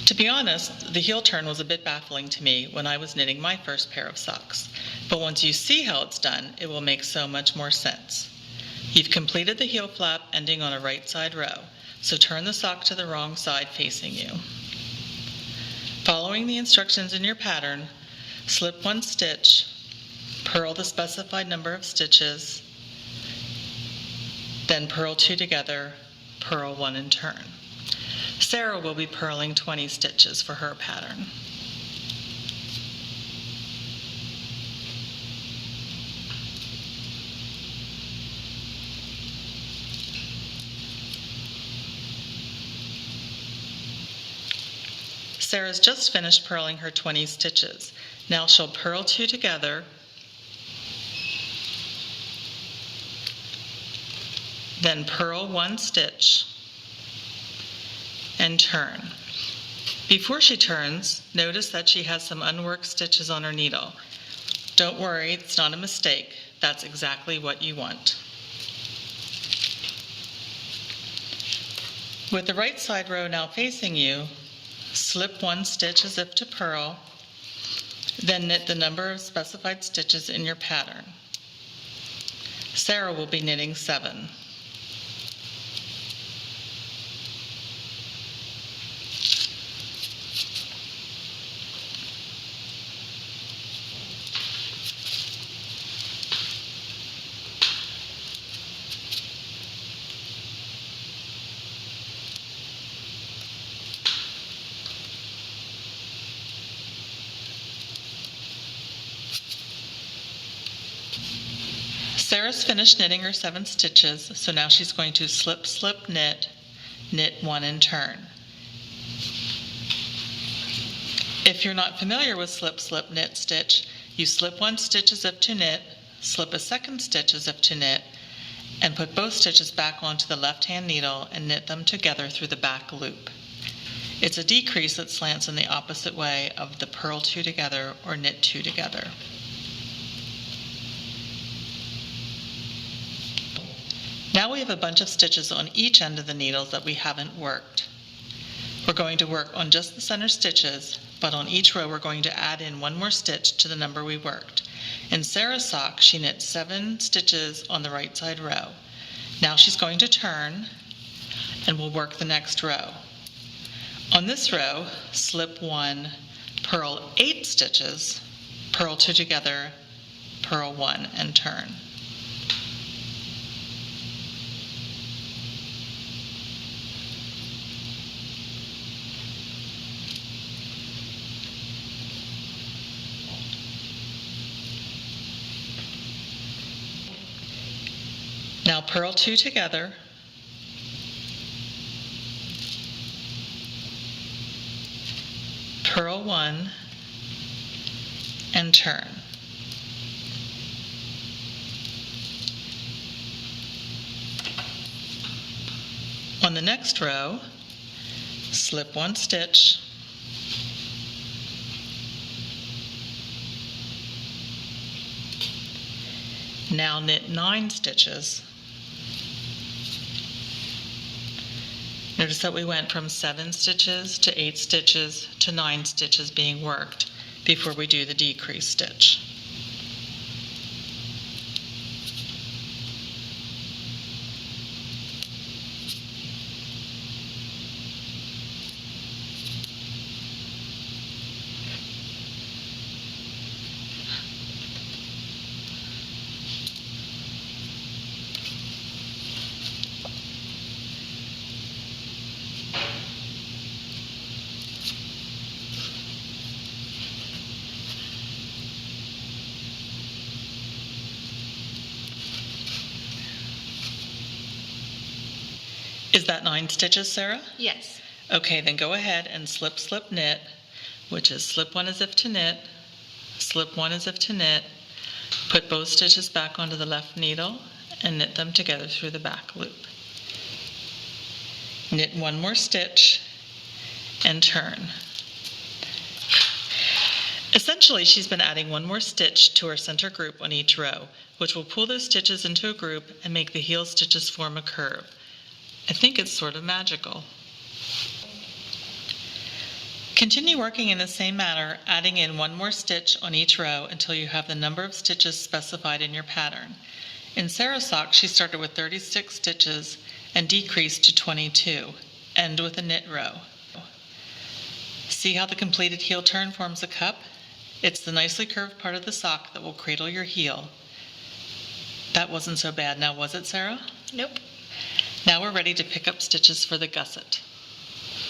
To be honest, the heel turn was a bit baffling to me when I was knitting my first pair of socks, but once you see how it's done, it will make so much more sense. You've completed the heel flap ending on a right side row, so turn the sock to the wrong side facing you. Following the instructions in your pattern, slip one stitch, purl the specified number of stitches, then purl two together, purl one and turn. Sarah will be purling 20 stitches for her pattern. Sarah's just finished purling her 20 stitches. Now she'll purl two together, then purl one stitch, and turn. Before she turns, notice that she has some unworked stitches on her needle. Don't worry, it's not a mistake. That's exactly what you want. With the right side row now facing you, slip one stitch as if to purl, then knit the number of specified stitches in your pattern. Sarah will be knitting 7. Sarah's finished knitting her 7 stitches, so now she's going to slip, slip, knit, knit one and turn. If you're not familiar with slip, slip, knit stitch, you slip one stitch as if to knit, slip a second stitch as if to knit, and put both stitches back onto the left-hand needle and knit them together through the back loop. It's a decrease that slants in the opposite way of the purl two together or knit two together. Now we have a bunch of stitches on each end of the needles that we haven't worked. We're going to work on just the center stitches, but on each row we're going to add in one more stitch to the number we worked. In Sarah's sock, she knit 7 stitches on the right side row. Now she's going to turn, and we'll work the next row. On this row, slip 1, purl 8 stitches, purl 2 together, purl 1, and turn. Now purl 2 together, purl 1, and turn. On the next row, slip 1 stitch, now knit 9 stitches. Notice that we went from 7 stitches to 8 stitches to 9 stitches being worked before we do the decrease stitch. Is that 9 stitches, Sarah? Yes. Okay, then go ahead and slip, slip, knit, which is slip 1 as if to knit, slip 1 as if to knit, put both stitches back onto the left needle, and knit them together through the back loop. Knit 1 more stitch, and turn. Essentially, she's been adding 1 more stitch to her center group on each row, which will pull those stitches into a group and make the heel stitches form a curve. I think it's sort of magical. Continue working in the same manner, adding in one more stitch on each row until you have the number of stitches specified in your pattern. In Sarah's sock, she started with 36 stitches and decreased to 22. End with a knit row. See how the completed heel turn forms a cup? It's the nicely curved part of the sock that will cradle your heel. That wasn't so bad now, was it, Sarah? Nope. Now we're ready to pick up stitches for the gusset.